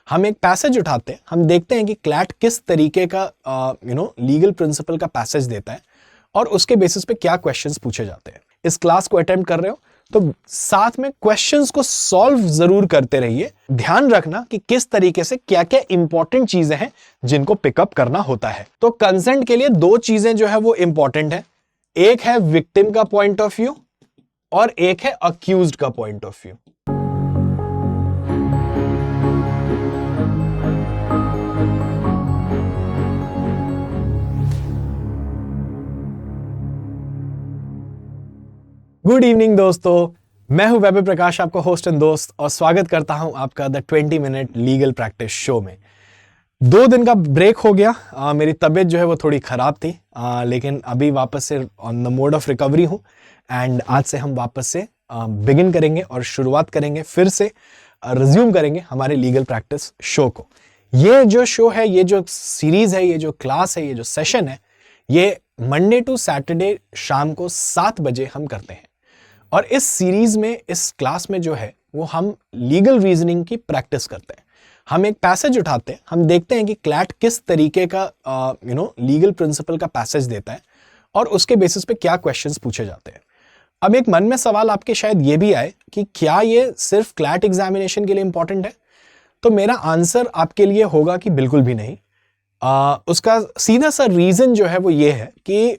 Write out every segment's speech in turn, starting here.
हम एक पैसेज उठाते हैं, हम देखते हैं कि क्लैट किस तरीके का लीगल प्रिंसिपल का पैसेज देता है और उसके बेसिस पे क्या क्वेश्चंस पूछे जाते हैं। इस क्लास को अटेम्प्ट कर रहे हो तो साथ में क्वेश्चंस को सॉल्व जरूर करते रहिए। ध्यान रखना कि किस तरीके से क्या क्या इंपॉर्टेंट चीजें हैं जिनको पिकअप करना होता है। तो कंसेंट के लिए दो चीजें जो है वो इंपॉर्टेंट है, एक है विक्टिम का पॉइंट ऑफ व्यू और एक है अक्यूज्ड का point of view. Good evening दोस्तों, मैं हूं वैभव प्रकाश, आपका होस्ट एंड दोस्त, और स्वागत करता हूं आपका the 20 minute legal practice show में। 2 दिन का ब्रेक हो गया। मेरी तबीयत जो है वो थोड़ी खराब थी, लेकिन अभी वापस से on the mode of recovery हूं एंड आज से हम वापस से बिगिन करेंगे और शुरुआत करेंगे, फिर से रिज्यूम करेंगे हमारे लीगल प्रैक्टिस शो को। ये जो शो है, ये जो सीरीज है, ये जो क्लास है, ये जो सेशन है, ये मंडे टू सैटरडे शाम को 7 बजे हम करते हैं। और इस सीरीज में, इस क्लास में जो है वो हम लीगल रीजनिंग की प्रैक्टिस करते हैं। हम एक पैसेज उठाते हैं, हम देखते हैं कि क्लैट किस तरीके का लीगल प्रिंसिपल का पैसेज देता है और उसके बेसिस पे क्या क्वेश्चंस पूछे जाते हैं। अब एक मन में सवाल आपके शायद ये भी आए कि क्या ये सिर्फ क्लैट एग्जामिनेशन के लिए इंपॉर्टेंट है? तो मेरा आंसर आपके लिए होगा कि बिल्कुल भी नहीं। उसका सीधा सा रीजन जो है वो ये है कि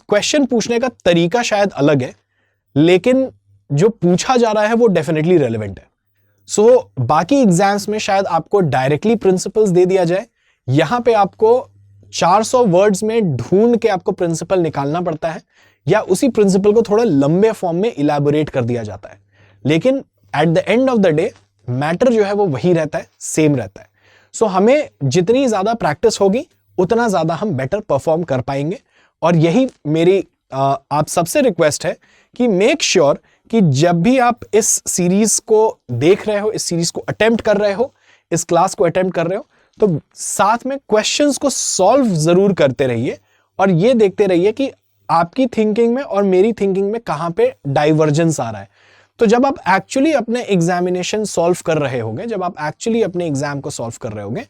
क्वेश्चन पूछने का तरीका शायद अलग है, लेकिन जो पूछा जा रहा है वो डेफिनेटली रेलेवेंट है। सो बाकी एग्जाम्स में शायद आपको डायरेक्टली प्रिंसिपल्स दे दिया जाए, यहां पे आपको 400 वर्ड्स में ढूंढ के आपको प्रिंसिपल निकालना पड़ता है, या उसी प्रिंसिपल को थोड़ा लंबे फॉर्म में इलैबोरेट कर दिया जाता है। लेकिन at the end of the day matter जो है वो वही रहता है, सेम रहता है। सो हमें जितनी ज्यादा प्रैक्टिस होगी उतना ज्यादा हम बेटर परफॉर्म कर पाएंगे। और यही मेरी आप सबसे रिक्वेस्ट है कि मेक श्योर कि जब भी आप इस सीरीज को देख रहे हो, इस सीरीज को अटेम्प्ट कर रहे हो, इस क्लास को अटेम्प्ट कर रहे हो, तो साथ में क्वेश्चंस को सॉल्व जरूर करते रहिए और ये देखते रहिए कि आपकी थिंकिंग में और मेरी थिंकिंग में कहां पे डाइवर्जेंस आ रहा है। तो जब आप एक्चुअली अपने एग्जामिनेशन सॉल्व कर रहे होंगे, जब आप एक्चुअली अपने एग्जाम को सॉल्व कर रहे होंगे,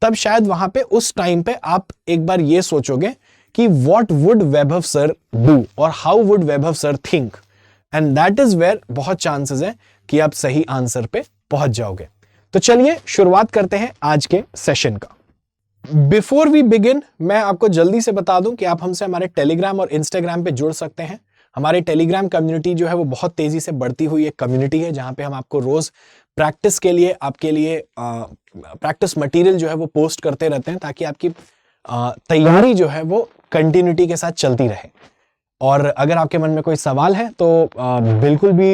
तब शायद वहां पे उस टाइम पे आप एक बार ये सोचोगे कि what would Vaibhav sir do और how would Vaibhav sir think, and that is where बहुत चांसेस है कि आप सही आंसर पे पहुंच जाओगे। तो चलिए शुरुआत करते हैं आज के सेशन का। बिफोर वी बिगिन, मैं आपको जल्दी से बता दूं कि आप हमसे हमारे टेलीग्राम और इंस्टाग्राम पे जुड़ सकते हैं। हमारी टेलीग्राम कम्युनिटी जो है वो बहुत तेजी से बढ़ती हुई एक कम्युनिटी है, जहां पे हम आपको रोज प्रैक्टिस के लिए, आपके लिए प्रैक्टिस मटेरियल जो है वो पोस्ट करते रहते हैं, ताकि आपकी तैयारी जो है वो कंटिन्यूटी के साथ चलती रहे। और अगर आपके मन में कोई सवाल है तो बिल्कुल भी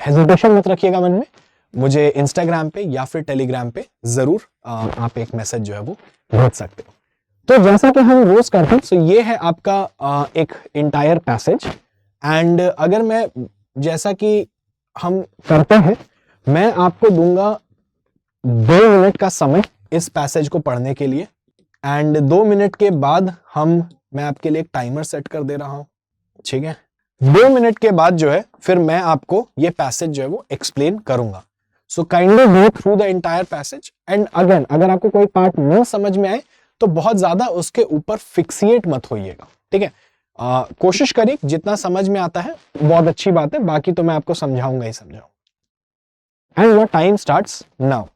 हेजिटेशन मत रखिएगा मन में, मुझे इंस्टाग्राम पे या फिर टेलीग्राम पे जरूर आप एक मैसेज जो है वो भेज सकते हो। तो जैसा कि हम रोज करते हैं, तो ये है आपका एक इंटायर पैसेज, एंड अगर मैं, जैसा कि हम करते हैं, मैं आपको दूंगा 2 मिनट का समय इस पैसेज को पढ़ने के लिए, एंड 2 मिनट के बाद मैं आपके लिए एक टाइमर सेट कर दे रहा हूं, ठीक है? 2 मिनट के बाद जो है फिर मैं आपको ये पैसेज जो है वो एक्सप्लेन करूंगा। So kindly go through the entire passage, and again अगर आपको कोई पार्ट न समझ में आए तो बहुत ज्यादा उसके ऊपर फिक्सिएट मत होइएगा, ठीक है? कोशिश करिए, जितना समझ में आता है बहुत अच्छी बात है, बाकी तो मैं आपको समझाऊंगा ही समझाऊंगा। And your time starts now.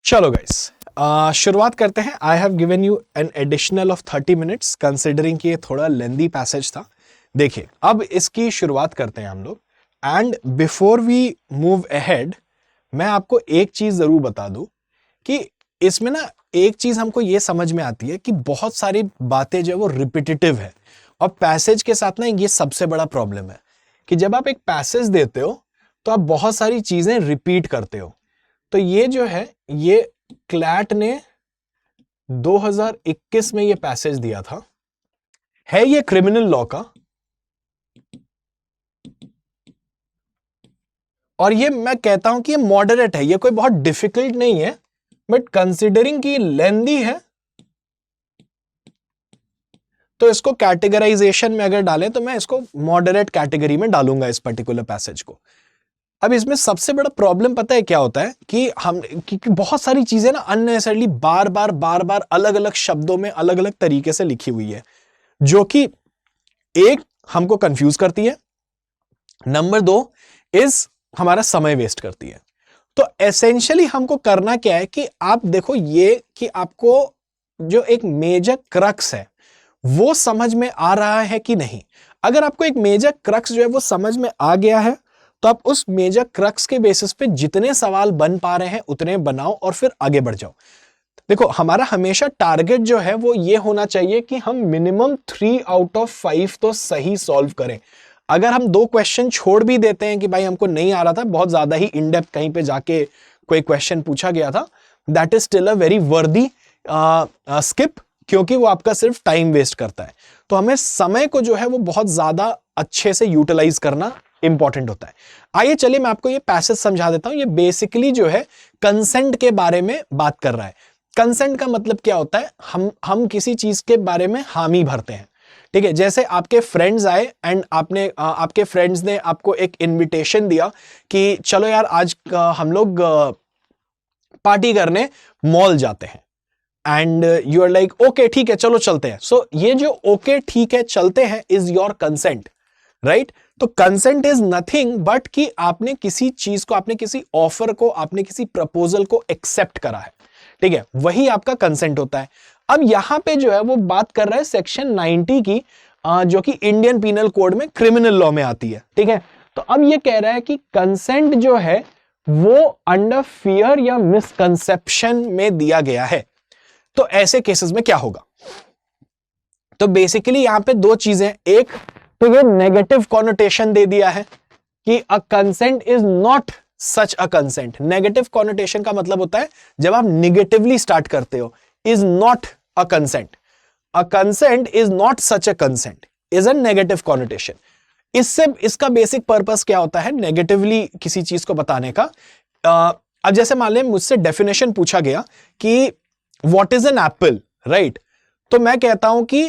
चलो गाइस, शुरुआत करते हैं। I have given you an additional of 30 minutes considering कि ये थोड़ा लेंदी पैसेज था। देखिए, अब इसकी शुरुआत करते हैं हम लोग। And before we move ahead, मैं आपको एक चीज जरूर बता दूं कि इसमें ना एक चीज हमको ये समझ में आती है कि बहुत सारी बातें जो है वो रिपीटेटिव है। और पैसेज के साथ ना ये सबसे बड़ा प्रॉब्लम है कि जब आप एक पैसेज देते हो तो आप बहुत सारी चीजें रिपीट करते हो। तो ये जो है, ये क्लैट ने 2021 में ये पैसेज दिया था। है ये क्रिमिनल लॉ का, और ये मैं कहता हूं कि ये मॉडरेट है, ये कोई बहुत डिफिकल्ट नहीं है, बट कंसिडरिंग कि लेंदी है तो इसको कैटेगराइजेशन में अगर डालें तो मैं इसको मॉडरेट कैटेगरी में डालूंगा इस पर्टिकुलर पैसेज को। अब इसमें सबसे बड़ा प्रॉब्लम पता है क्या होता है कि बहुत सारी चीजें ना अननेसेसरली बार बार अलग अलग शब्दों में अलग अलग तरीके से लिखी हुई है, जो कि एक हमको कंफ्यूज करती है, नंबर 2 इज हमारा समय वेस्ट करती है। तो एसेंशियली हमको करना क्या है कि आप देखो ये कि आपको जो एक मेजर क्रक्स है वो समझ में आ रहा है कि नहीं। अगर आपको एक मेजर क्रक्स जो है वो समझ में आ गया है तो आप उस मेजर क्रक्स के बेसिस पे जितने सवाल बन पा रहे हैं उतने बनाओ और फिर आगे बढ़ जाओ। देखो, हमारा हमेशा टारगेट जो है वो ये होना चाहिए कि हम मिनिमम 3 आउट ऑफ 5 तो सही सॉल्व करें। अगर हम 2 क्वेश्चन छोड़ भी देते हैं कि भाई हमको नहीं आ रहा था, बहुत ज्यादा ही इन डेप्थ कहीं पे जाके कोई क्वेश्चन पूछा गया था, that is still a very वर्दी स्किप, क्योंकि वो आपका सिर्फ टाइम वेस्ट करता है। तो हमें समय को जो है वो बहुत ज्यादा अच्छे से यूटिलाइज करना इंपॉर्टेंट होता है। आइए चलिए मैं आपको ये पैसेज समझा देता हूं। ये बेसिकली जो है कंसेंट के बारे में बात कर रहा है। कंसेंट का मतलब क्या होता है, हम किसी चीज के बारे में हामी भरते हैं। ठीक है, जैसे आपके फ्रेंड्स आए एंड आपके फ्रेंड्स ने आपको एक इनविटेशन दिया कि चलो यार आज हम लोग पार्टी करने मॉल जाते हैं, and you are like okay ठीक है चलो चलते हैं। सो ये जो ओके ठीक है चलते हैं इज योर कंसेंट, राइट। तो कंसेंट इज नथिंग बट कि आपने किसी चीज को, आपने किसी ऑफर को, आपने किसी प्रपोजल को एक्सेप्ट करा है, ठीक है, वही आपका कंसेंट होता है। अब यहां पे जो है वो बात कर रहा है सेक्शन 90 की, जो कि इंडियन पीनल कोड में क्रिमिनल लॉ में आती है, ठीक है। तो अब ये कह रहा है कि कंसेंट जो है वो अंडर फियर या मिसकंसेप्शन में दिया गया है। तो ऐसे केसेस में क्या होगा, तो बेसिकली यहां पे 2 चीजें, एक तो ये नेगेटिव कॉनोटेशन दे दिया है कि अ consent is not such a consent. Negative connotation का मतलब होता है जब आप निगेटिवली स्टार्ट करते हो, is not a consent, a consent is not such a consent is a negative connotation. इससे इसका बेसिक पर्पस क्या होता है नेगेटिवली किसी चीज को बताने का। अब जैसे मान लें मुझसे डेफिनेशन पूछा गया कि what is an apple, right, तो मैं कहता हूं कि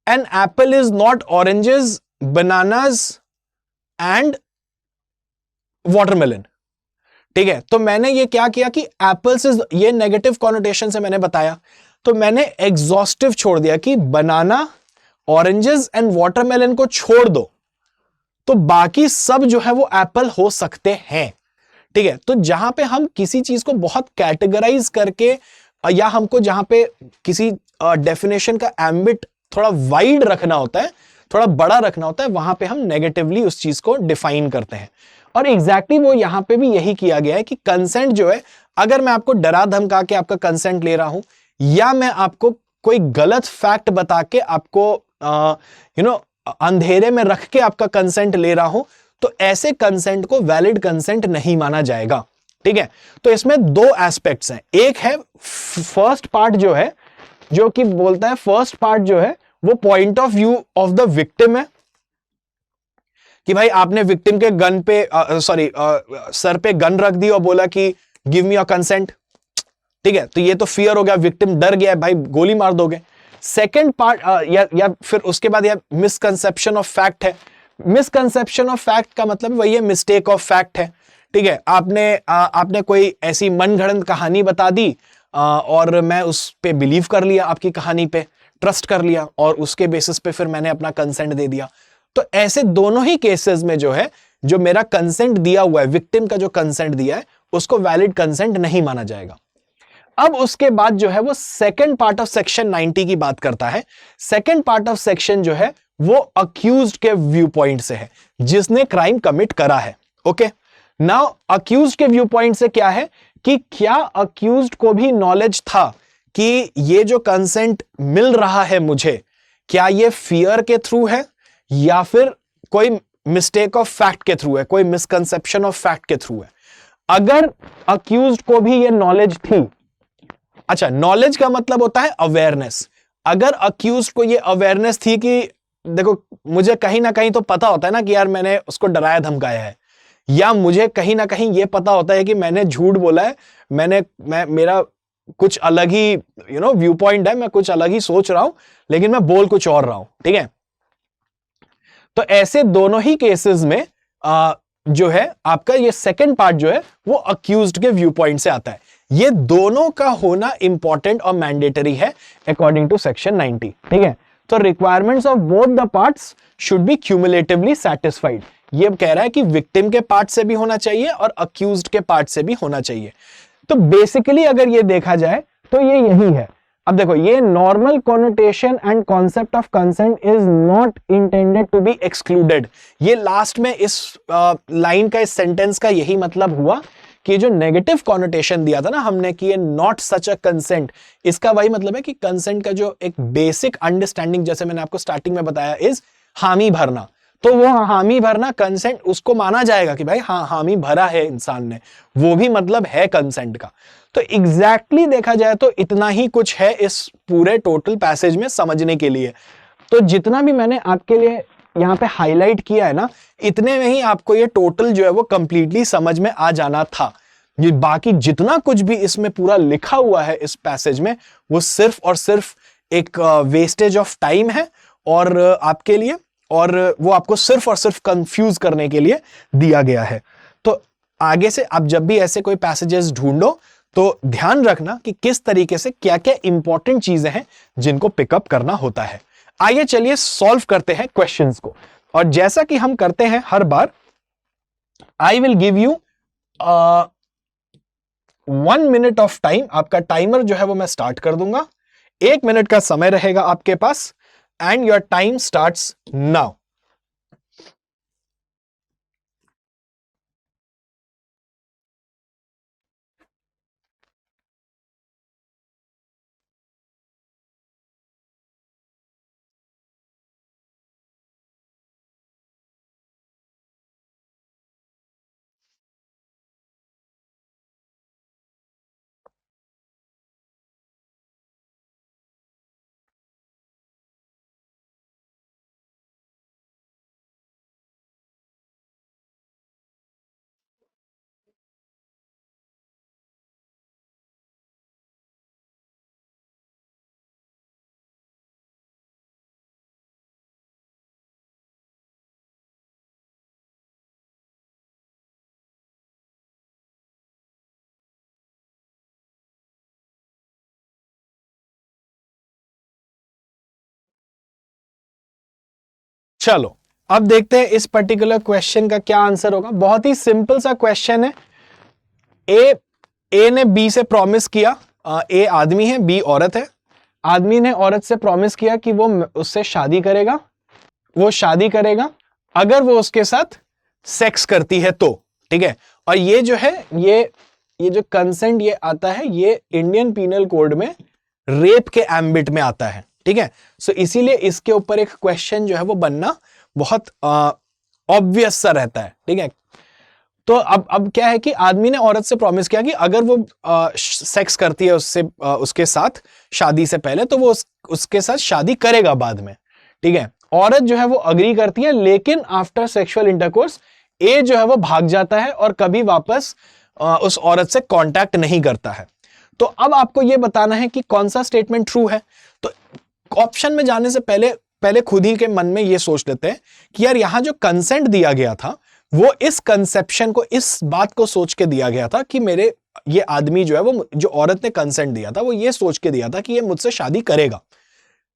an apple is not oranges, bananas and watermelon, ठीक है। तो मैंने ये क्या किया कि एप्पल्स इज, ये नेगेटिव कॉनोटेशन से मैंने बताया, तो मैंने एग्जॉस्टिव छोड़ दिया कि बनाना, ऑरेंजेस एंड वाटरमेलन को छोड़ दो तो बाकी सब जो है वो एप्पल हो सकते हैं, ठीक है। तो जहां पे हम किसी चीज को बहुत कैटेगराइज करके, या हमको जहां पे किसी डेफिनेशन का एम्बिट थोड़ा वाइड रखना होता है, थोड़ा बड़ा रखना होता है, वहां पे हम नेगेटिवली उस चीज को डिफाइन करते हैं। और एग्जैक्टली वो यहां पे भी यही किया गया है कि कंसेंट जो है, अगर मैं आपको डरा धमका के आपका कंसेंट ले रहा हूं, या मैं आपको कोई गलत फैक्ट बता के आपको अंधेरे में रख के आपका कंसेंट ले रहा हूं, तो ऐसे कंसेंट को वैलिड कंसेंट नहीं माना जाएगा, ठीक है। तो इसमें 2 एस्पेक्ट्स हैं। एक है फर्स्ट पार्ट जो है, जो कि बोलता है, फर्स्ट पार्ट जो है वो point of view of the victim है कि भाई आपने विक्टिम के गन पे सर पे गन रख दी और बोला कि गिव मी योर कंसेंट, ठीक है। तो ये तो फियर हो गया, विक्टिम डर गया है, भाई गोली मार दोगे। सेकेंड पार्ट या फिर उसके बाद या मिसकंसेप्शन ऑफ फैक्ट है। मिसकंसेप्शन ऑफ फैक्ट का मतलब वही है मिस्टेक ऑफ फैक्ट है, ठीक है। आपने कोई ऐसी मनगढ़ंत कहानी बता दी और मैं उस पे बिलीव कर लिया, आपकी कहानी पे ट्रस्ट कर लिया और उसके बेसिस पे फिर मैंने अपना कंसेंट दे दिया। तो ऐसे दोनों ही केसेस में जो है, जो मेरा कंसेंट दिया हुआ है, विक्टिम का जो कंसेंट दिया है, उसको वैलिड कंसेंट नहीं माना जाएगा। अब उसके बाद जो है वो सेकंड पार्ट ऑफ सेक्शन 90 की बात करता है। सेकंड पार्ट ऑफ सेक्शन जो है वो अक्यूज्ड के व्यू पॉइंट से है, जिसने क्राइम कमिट करा है। ओके, नाउ अक्यूज्ड के व्यू पॉइंट से क्या है कि क्या अक्यूज्ड को भी नॉलेज था कि ये जो कंसेंट मिल रहा है मुझे, क्या ये फियर के थ्रू है या फिर कोई मिस्टेक ऑफ फैक्ट के थ्रू है, कोई मिसकंसेप्शन ऑफ फैक्ट के थ्रू है। अगर अक्यूज्ड को भी ये नॉलेज थी, अच्छा, नॉलेज का मतलब होता है अवेयरनेस। अगर अक्यूज्ड को ये अवेयरनेस थी कि देखो मुझे कहीं ना कहीं तो पता होता है ना कि यार मैंने उसको डराया धमकाया है, या मुझे कहीं ना कहीं ये पता होता है कि मैंने झूठ बोला है, मेरा कुछ अलग ही व्यू पॉइंट है, मैं कुछ अलग ही सोच रहा हूं लेकिन मैं बोल कुछ और रहा हूं, ठीक है। तो ऐसे दोनों ही केसेस में जो है आपका ये सेकंड पार्ट जो है वो अक्यूज्ड के व्यू पॉइंट से आता है। ये दोनों का होना इंपॉर्टेंट और मैंडेटरी है अकॉर्डिंग टू सेक्शन 90, ठीक है। तो requirements of both the parts should be cumulatively satisfied. ये कह रहा है कि विक्टिम के पार्ट से भी होना चाहिए और अक्यूज्ड के पार्ट से भी होना चाहिए। तो बेसिकली अगर ये देखा जाए तो ये यही है। अब देखो, ये normal connotation and concept of consent is not intended to be excluded. ये लास्ट में इस लाइन का, इस सेंटेंस का यही मतलब हुआ कि जो नेगेटिव कॉनोटेशन दिया था ना हमने कि ये नॉट सच अ कंसेंट, इसका वही मतलब है कि कंसेंट का जो एक बेसिक अंडरस्टैंडिंग, जैसे मैंने आपको स्टार्टिंग में बताया, इज हामी भरना। तो वो हामी भरना कंसेंट उसको माना जाएगा कि भाई हाँ, हामी भरा है इंसान ने, वो भी मतलब है कंसेंट का। तो एग्जैक्टली देखा जाए तो इतना ही कुछ है इस पूरे टोटल पैसेज में समझने के लिए। तो जितना भी मैंने आपके लिए यहां पे हाईलाइट किया है ना, इतने में ही आपको ये टोटल जो है वो कंप्लीटली समझ में आ जाना था। ये बाकी जितना कुछ भी इसमें पूरा लिखा हुआ है इस पैसेज में, वो सिर्फ और सिर्फ एक वेस्टेज ऑफ टाइम है और आपके लिए, और वो आपको सिर्फ और सिर्फ कंफ्यूज करने के लिए दिया गया है। तो आगे से आप जब भी ऐसे कोई पैसेजेस ढूंढो तो ध्यान रखना कि किस तरीके से क्या क्या इंपॉर्टेंट चीजें हैं जिनको पिकअप करना होता है। आइए चलिए सॉल्व करते हैं क्वेश्चंस को, और जैसा कि हम करते हैं हर बार, I will give you 1 minute of time. आपका टाइमर जो है वो मैं स्टार्ट कर दूंगा। 1 मिनट का समय रहेगा आपके पास, and your time starts now. चलो अब देखते हैं इस पर्टिकुलर क्वेश्चन का क्या आंसर होगा। बहुत ही सिंपल सा क्वेश्चन है। ए ने बी से प्रॉमिस किया, ए आदमी है, बी औरत है। आदमी ने औरत से प्रॉमिस किया कि वो उससे शादी करेगा, वो शादी करेगा अगर वो उसके साथ सेक्स करती है तो, ठीक है। और ये जो है ये जो कंसेंट ये आता है, ये इंडियन पीनल कोड में रेप के एम्बिट में आता है, ठीक है। सो इसीलिए इसके ऊपर एक क्वेश्चन जो है वो बनना बहुत ऑब्वियस सा रहता है, ठीक है। तो अब क्या है कि आदमी ने औरत से प्रॉमिस किया कि अगर वो सेक्स करती है उससे, उसके साथ शादी से पहले, तो वो उसके साथ शादी करेगा बाद में, ठीक है। औरत जो है वो अग्री करती है, लेकिन आफ्टर सेक्सुअल इंटरकोर्स ए जो है वो भाग जाता है और कभी वापस उस औरत से कांटेक्ट नहीं करता है। तो अब आपको यह बताना है कि कौन सा स्टेटमेंट ट्रू है। तो ऑप्शन में जाने से पहले खुद ही के मन में यह सोच लेते हैं कि यार यहां जो कंसेंट दिया गया था वो इस कंसेप्शन को, इस बात को सोच के दिया गया था कि मेरे ये आदमी जो है वो, जो औरत ने कंसेंट दिया था वो ये सोच के दिया था कि ये मुझसे शादी करेगा।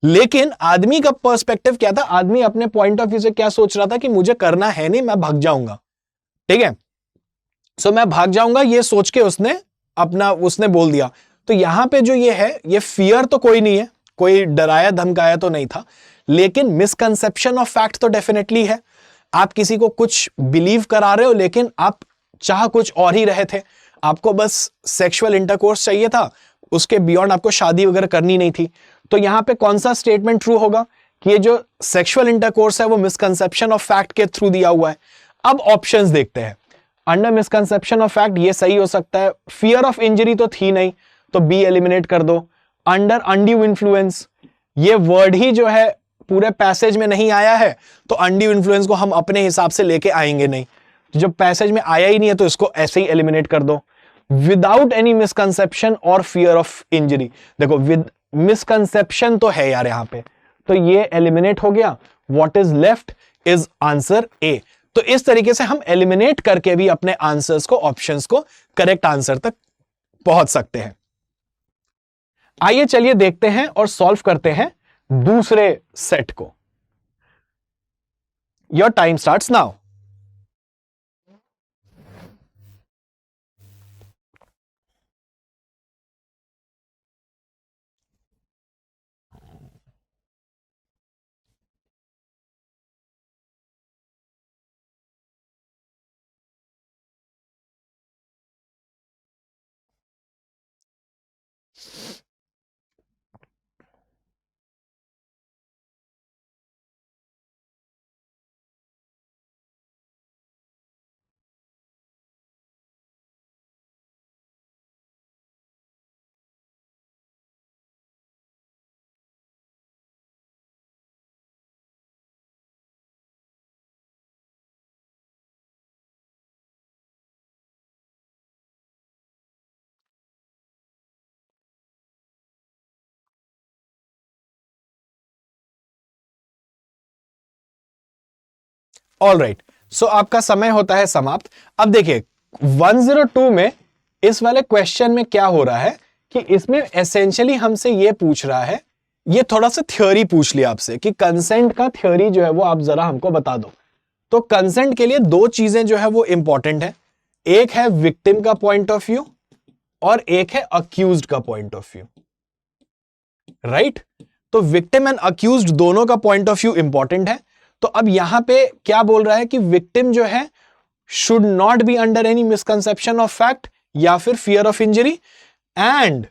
लेकिन आदमी का पर्सपेक्टिव क्या था, आदमी अपने पॉइंट ऑफ व्यू से क्या सोच रहा था कि मुझे करना है नहीं, मैं भाग जाऊंगा, ठीक है। सो मैं भाग जाऊंगा, ये सोच के उसने बोल दिया। तो यहां पे जो ये है, ये फियर तो कोई नहीं है, कोई डराया धमकाया तो नहीं था, लेकिन मिसकंसेप्शन ऑफ फैक्ट तो डेफिनेटली है। आप किसी को कुछ बिलीव करा रहे हो, लेकिन आप चाह कुछ और ही रहे थे। आपको बस सेक्सुअल इंटरकोर्स चाहिए था, उसके बियॉन्ड आपको शादी वगैरह करनी नहीं थी। तो यहां पे कौन सा स्टेटमेंट ट्रू होगा कि ये जो सेक्सुअल इंटरकोर्स है वो मिसकंसेप्शन ऑफ फैक्ट के थ्रू दिया हुआ है। अब ऑप्शंस देखते हैं। अंडर मिसकंसेप्शन ऑफ फैक्ट ये सही हो सकता है। फियर ऑफ इंजरी तो थी नहीं, तो बी एलिमिनेट कर दो। अंडर अनड्यू इन्फ्लुएंस, ये वर्ड ही जो है पूरे पैसेज में नहीं आया है, तो अनड्यू इन्फ्लुएंस को हम अपने हिसाब से लेके आएंगे नहीं। तो जब पैसेज में आया ही नहीं है तो इसको ऐसे ही एलिमिनेट कर दो। विदाउट एनी मिसकंसेप्शन और फियर ऑफ इंजरी, देखो विद मिसकंसेप्शन तो है यार यहां पे, तो ये एलिमिनेट हो गया। What is left is answer A. तो इस तरीके से हम एलिमिनेट करके भी अपने आंसर्स को, ऑप्शंस को करेक्ट आंसर तक पहुंच सकते हैं। आइए चलिए देखते हैं और सॉल्व करते हैं दूसरे सेट को। Your time starts now. All right, so आपका समय होता है समाप्त। अब देखिए 102 में इस वाले क्वेश्चन में क्या हो रहा है कि इसमें एसेंशियली हमसे ये पूछ रहा है, ये थोड़ा सा थ्योरी पूछ लिया आपसे कि कंसेंट का थ्योरी जो है वो आप जरा हमको बता दो। तो कंसेंट के लिए दो चीजें जो है वो इंपॉर्टेंट है, एक है विक्टिम का पॉइंट ऑफ व्यू और एक है अक्यूज्ड का पॉइंट ऑफ व्यू, राइट। तो विक्टिम एंड अक्यूज्ड दोनों का पॉइंट ऑफ व्यू इंपॉर्टेंट है। तो अब यहां पे क्या बोल रहा है कि विक्टिम जो है should not be under any misconception of fact या फिर fear of injury, and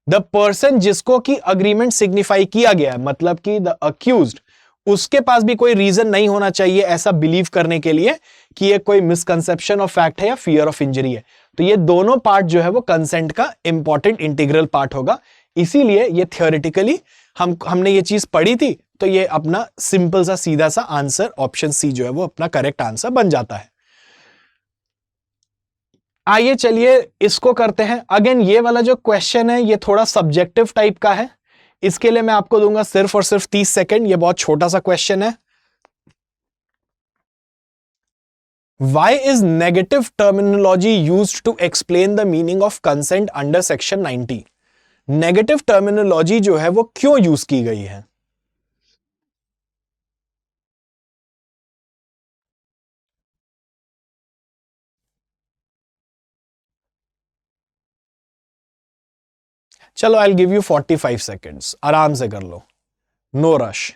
the person जिसको कि अग्रीमेंट सिग्निफाई किया गया है, मतलब कि द अक्यूज्ड, उसके पास भी कोई रीजन नहीं होना चाहिए ऐसा बिलीव करने के लिए कि ये कोई मिसकंसेप्शन ऑफ फैक्ट है या फियर ऑफ इंजरी है। तो ये दोनों पार्ट जो है वो कंसेंट का इंपॉर्टेंट इंटीग्रल पार्ट होगा। इसीलिए ये थियोरेटिकली हमने ये चीज पढ़ी थी, तो ये अपना सिंपल सा सीधा सा आंसर ऑप्शन सी जो है वो अपना करेक्ट आंसर बन जाता है। आइए चलिए इसको करते हैं। अगेन ये वाला जो क्वेश्चन है ये थोड़ा सब्जेक्टिव टाइप का है, इसके लिए मैं आपको दूंगा सिर्फ और सिर्फ 30 सेकेंड। ये बहुत छोटा सा क्वेश्चन है। Why is negative terminology used to explain the meaning of consent under section 90? Negative terminology जो है वो क्यों यूज की गई है? चलो आई विल गिव यू 45 सेकेंड्स, आराम से कर लो, नो रश।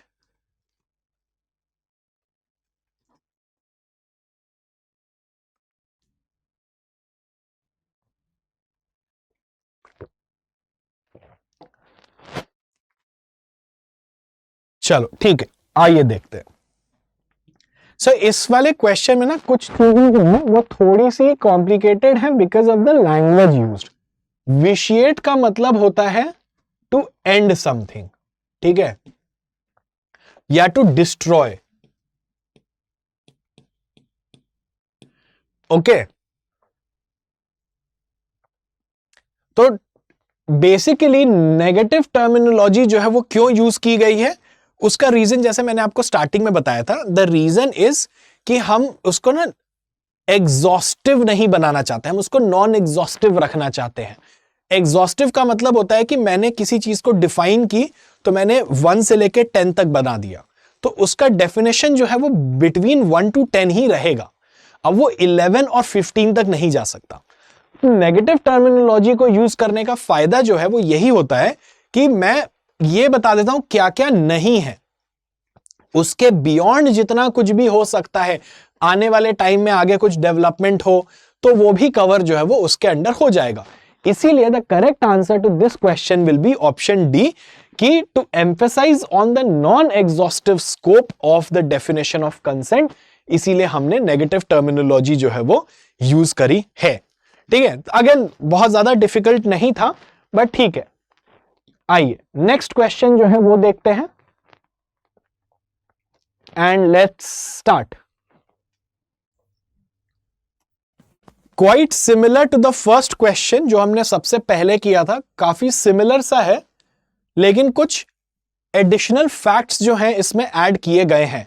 चलो ठीक है, आइए देखते हैं। सो इस वाले क्वेश्चन में ना कुछ चीजें जो है वो थोड़ी सी कॉम्प्लिकेटेड है because of the language used. Vitiate का मतलब होता है टू एंड समथिंग, ठीक है, या टू डिस्ट्रॉय, ओके। तो बेसिकली नेगेटिव टर्मिनोलॉजी जो है वो क्यों यूज की गई है, उसका रीजन जैसे मैंने आपको स्टार्टिंग में बताया था, द रीजन इज कि हम उसको ना एग्जॉस्टिव नहीं बनाना चाहते, हम उसको नॉन एग्जॉस्टिव रखना चाहते हैं। एग्जॉस्टिव का मतलब होता है कि मैंने किसी चीज को डिफाइन की, तो मैंने 1 से लेके 10 तक बना दिया, तो उसका डेफिनेशन जो है वो बिटवीन 1 to 10 ही रहेगा। अब वो 11 और 15 तक नहीं जा सकता। नेगेटिव टर्मिनोलॉजी को यूज करने का फायदा जो है वो यही होता है कि मैं ये बता देता हूं क्या क्या नहीं है, उसके बियॉन्ड जितना कुछ भी हो सकता है, आने वाले टाइम में आगे कुछ डेवलपमेंट हो तो वो भी कवर जो है वो उसके अंडर हो जाएगा। इसीलिए the correct answer to this question will be option D, कि to emphasise on the non exhaustive scope of the definition of consent, इसीलिए हमने नेगेटिव टर्मिनोलॉजी जो है वो यूज करी है। ठीक है, अगेन बहुत ज्यादा डिफिकल्ट नहीं था, बट ठीक है। आइए नेक्स्ट क्वेश्चन जो है वो देखते हैं, and let's start. Quite similar to the first question जो हमने सबसे पहले किया था, काफी सिमिलर सा है, लेकिन कुछ एडिशनल फैक्ट्स जो हैं इसमें ऐड किए गए हैं।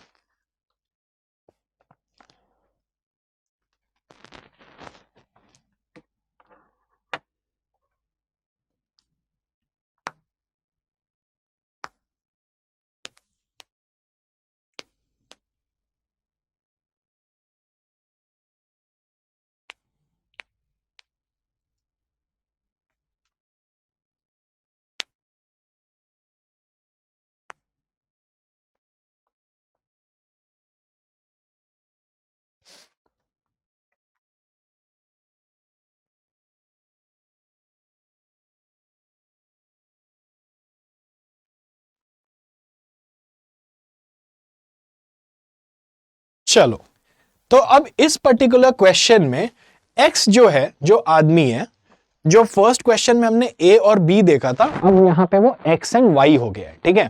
चलो, तो अब इस पर्टिकुलर क्वेश्चन में एक्स जो है, जो आदमी है, जो फर्स्ट क्वेश्चन में हमने ए और बी देखा था, अब यहां पे वो एक्स एंड वाई हो गया है। ठीक है,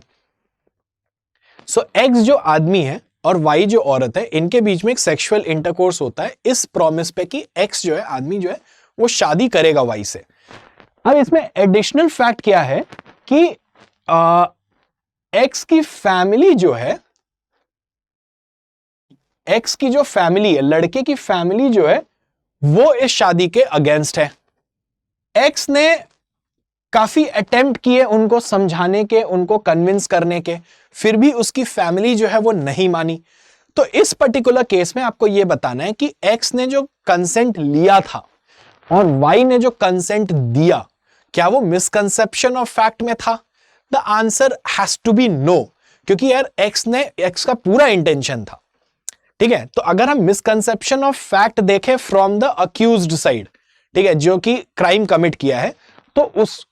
सो एक्स जो आदमी है और वाई जो औरत है, इनके बीच में एक सेक्सुअल इंटरकोर्स होता है इस प्रॉमिस पे कि एक्स जो है, आदमी जो है, वो शादी करेगा वाई से। अब इसमें एडिशनल फैक्ट क्या है कि एक्स की फैमिली जो है, एक्स की जो फैमिली है, लड़के की फैमिली जो है, वो इस शादी के अगेंस्ट है। एक्स ने काफी अटेम्प्ट किए उनको समझाने के, उनको कन्विंस करने के, फिर भी उसकी फैमिली जो है वो नहीं मानी। तो इस पर्टिकुलर केस में आपको यह बताना है कि एक्स ने जो कंसेंट लिया था और वाई ने जो कंसेंट दिया, क्या वो मिसकंसेप्शन ऑफ फैक्ट में था? The answer has to be no, क्योंकि यार एक्स का पूरा इंटेंशन था। ठीक है, तो अगर हम मिसकंसेप्शन ऑफ फैक्ट देखें फ्रॉम द अक्यूज्ड साइड, ठीक है, जो कि क्राइम कमिट किया है, तो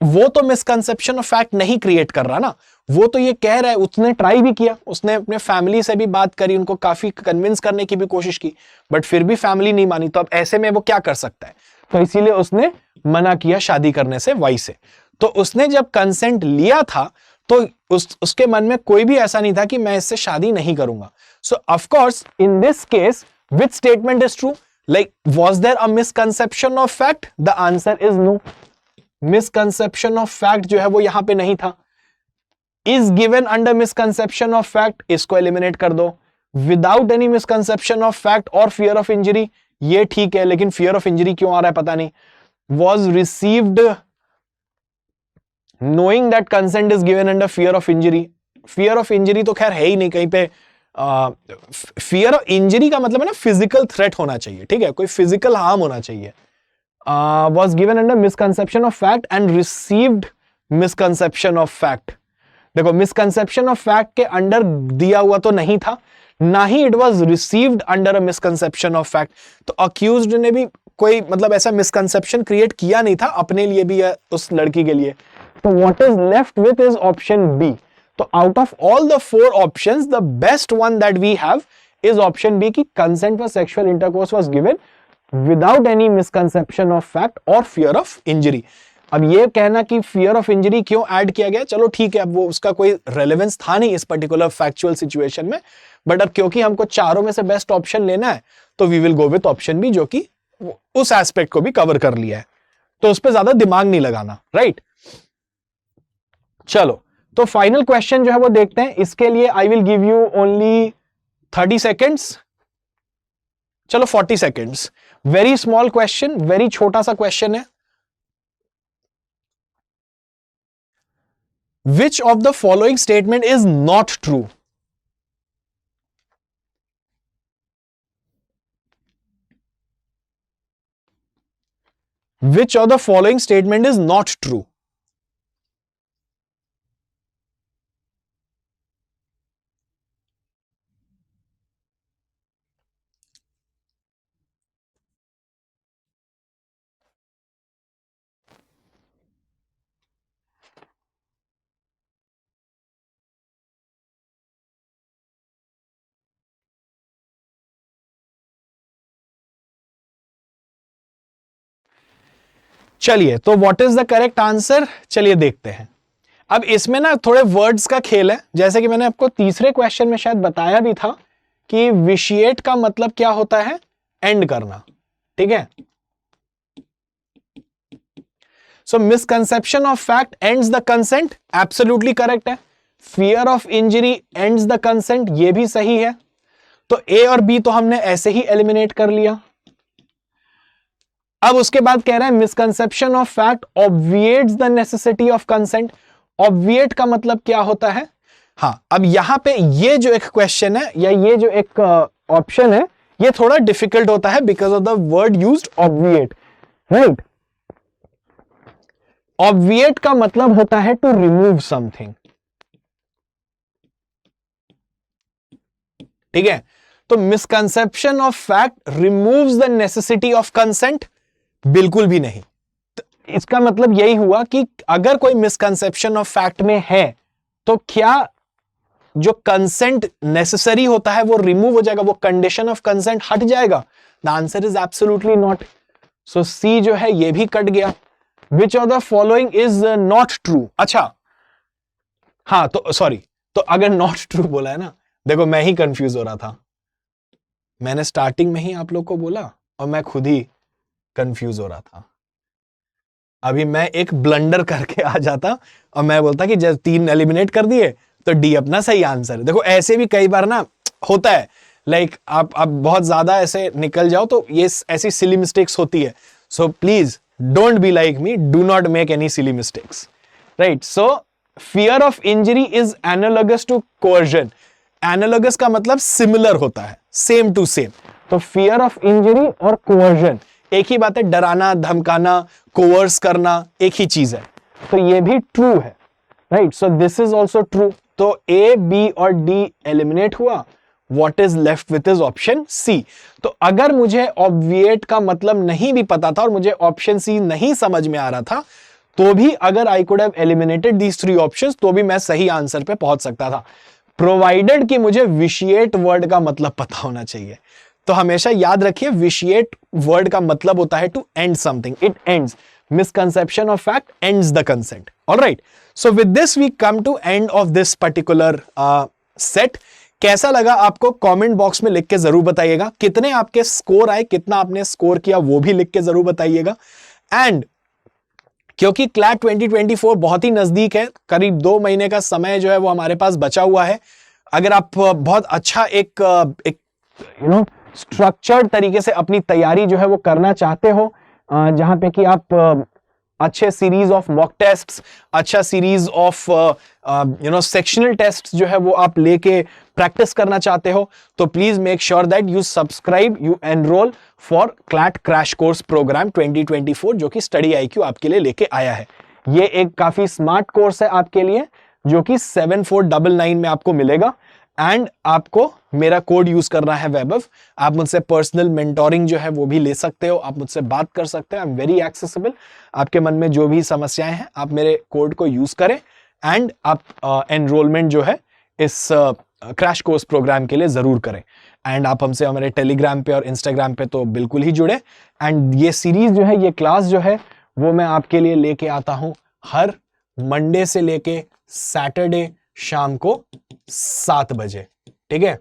वो तो मिसकंसेप्शन ऑफ फैक्ट नहीं क्रिएट कर रहा ना, वो तो ये कह रहा है, उसने ट्राई भी किया, उसने अपने फैमिली से भी बात करी, उनको काफी कन्विंस करने की भी कोशिश की, बट फिर भी फैमिली नहीं मानी। तो अब ऐसे में वो क्या कर सकता है? तो इसीलिए उसने मना किया शादी करने से वाई से। तो उसने जब कंसेंट लिया था तो उसके मन में कोई भी ऐसा नहीं था कि मैं इससे शादी नहीं करूंगा। So of course in this case which statement is true? Like was there a misconception of fact? The answer is no. Misconception of fact जो है वो यहां पे नहीं था। Is given under misconception of fact, इसको एलिमिनेट कर दो। Without any misconception of fact और फियर ऑफ इंजरी, ये ठीक है, लेकिन फियर ऑफ इंजरी क्यों आ रहा है पता नहीं। Was received knowing that consent is given under fear of injury, fear of injury तो खैर है ही नहीं कहीं पे। फियर ऑफ इंजरी का मतलब है ना फिजिकल थ्रेट होना चाहिए, ठीक है, कोई फिजिकल हार्म होना चाहिए। Was given under misconception of fact and received misconception of fact. देखो, मिसकंसेप्शन ऑफ फैक्ट के अंडर दिया हुआ तो नहीं था, ना ही it was received under a misconception of fact. तो अक्यूज्ड ने भी कोई मतलब ऐसा मिसकंसेप्शन क्रिएट किया नहीं था अपने लिए भी या उस लड़की के लिए। तो what is left with is option B. तो out of all the 4 options the best one that we have is option B, कि consent for sexual intercourse was given without any misconception of fact और fear of injury. अब ये कहना कि fear of injury क्यों add किया गया, चलो ठीक है, अब वो उसका कोई रेलेवेंस था नहीं इस पर्टिकुलर फैक्चुअल सिचुएशन में, बट अब क्योंकि हमको चारों में से बेस्ट ऑप्शन लेना है तो we will go with option B, जो कि उस एस्पेक्ट को भी कवर कर लिया है, तो उस पर ज्यादा दिमाग नहीं लगाना, राइट। चलो, तो फाइनल क्वेश्चन जो है वो देखते हैं। इसके लिए आई will give you only 30 seconds, चलो 40 seconds. Very small question, very छोटा सा क्वेश्चन है। Which of the following statement is not true? Which of the following statement is not true? चलिए, तो what is the correct answer, चलिए देखते हैं। अब इसमें ना थोड़े वर्ड्स का खेल है, जैसे कि मैंने आपको तीसरे क्वेश्चन में शायद बताया भी था कि विशिएट का मतलब क्या होता है, एंड करना, ठीक है। So misconception of fact ends the consent, absolutely correct है। Fear of injury ends the consent, ये भी सही है। तो ए और बी तो हमने ऐसे ही एलिमिनेट कर लिया। अब उसके बाद कह रहा है misconception of fact obviates the necessity of consent. Obviate का मतलब क्या होता है? हाँ, अब यहां पे ये जो एक क्वेश्चन है या ये जो एक ऑप्शन है, ये थोड़ा डिफिकल्ट होता है because of the word used obviate, right. Obviate का मतलब होता है टू रिमूव समथिंग, ठीक है। तो misconception of fact removes the necessity of consent, बिल्कुल भी नहीं। तो इसका मतलब यही हुआ कि अगर कोई मिसकंसेप्शन ऑफ फैक्ट में है तो क्या जो कंसेंट नेसेसरी होता है वो रिमूव हो जाएगा, वो कंडीशन ऑफ कंसेंट हट जाएगा? The answer is absolutely not. So see जो है ये भी कट गया। Which of the following is not true? अच्छा, हाँ, तो सॉरी, तो अगर नॉट ट्रू बोला है ना, देखो मैं ही कंफ्यूज हो रहा था, मैंने स्टार्टिंग में ही आप लोग को बोला और मैं खुद ही कंफ्यूज हो रहा था। अभी मैं एक ब्लंडर करके आ जाता और मैं बोलता कि जब 3 एलिमिनेट कर दिए तो डी अपना सही आंसर है। देखो ऐसे भी कई बार ना होता है, लाइक आप बहुत ज्यादा ऐसे निकल जाओ तो ये ऐसी सिली मिस्टेक्स होती है। So please don't be like me, do not make any silly mistakes, right. So fear of injury is analogous to coercion. Analogous का मतलब सिमिलर होता है, सेम टू सेम। तो फियर ऑफ इंजरी और कोअर्जन एक ही बात है, डराना, धमकाना, कोवर्स करना एक ही चीज है। तो ये भी ट्रू है, right. So this is also true. तो ए, बी और डी एलिमिनेट हुआ। What is left with is option C. तो अगर मुझे ऑब्विएट का मतलब नहीं भी पता था और मुझे ऑप्शन सी नहीं समझ में आ रहा था, तो भी अगर I could have eliminated these 3 options, तो भी मैं सही आंसर पे पहुंच सकता था, प्रोवाइडेड कि मुझे विशिएट वर्ड का मतलब पता होना चाहिए। तो हमेशा याद रखिए, विशिएट वर्ड का मतलब होता है to end something, it ends. Misconception of fact ends the consent. Alright, so with this we come to end of this particular set. कैसा लगा आपको कमेंट बॉक्स में लिख के जरूर बताइएगा। कितने आपके स्कोर आए, कितना आपने स्कोर किया, वो भी लिख के जरूर बताइएगा। एंड क्योंकि क्लैट 2024 बहुत ही नजदीक है, करीब 2 महीने का समय जो है वो हमारे पास बचा हुआ है। अगर आप बहुत अच्छा एक स्ट्रक्चर्ड तरीके से अपनी तैयारी जो है वो करना चाहते हो, जहां पे कि आप अच्छे सीरीज ऑफ मॉक टेस्ट्स, अच्छा सीरीज ऑफ सेक्शनल टेस्ट जो है वो आप लेके प्रैक्टिस करना चाहते हो, तो please make sure that you subscribe, you enrol for CLAT crash course programme 2024, जो कि स्टडी आईक्यू आपके लिए लेके आया है। ये एक काफी स्मार्ट कोर्स है आपके लिए, जो कि 7499 में आपको मिलेगा। एंड आपको मेरा कोड यूज करना है वैभव। आप मुझसे पर्सनल मेंटोरिंग जो है वो भी ले सकते हो, आप मुझसे बात कर सकते हो, आई एम वेरी एक्सेसिबल। आपके मन में जो भी समस्याएं हैं आप मेरे कोड को यूज करें एंड आप एनरोलमेंट जो है इस क्रैश कोर्स प्रोग्राम के लिए जरूर करें। एंड आप हमसे हमारे टेलीग्राम पे और इंस्टाग्राम पे तो बिल्कुल ही जुड़े। एंड ये सीरीज जो है, ये क्लास जो है वो मैं आपके लिए लेके आता हूं हर मंडे से लेके सैटरडे शाम को 7 बजे, ठीक है।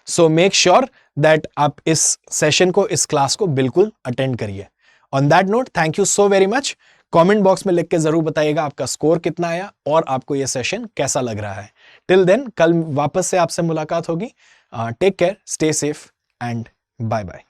सो मेक श्योर दैट आप इस सेशन को, इस क्लास को बिल्कुल अटेंड करिए। On that note, thank you so very much. Comment box में लिख के जरूर बताइएगा आपका स्कोर कितना आया और आपको यह सेशन कैसा लग रहा है। टिल देन, कल वापस से आपसे मुलाकात होगी। Take care, stay safe and bye bye.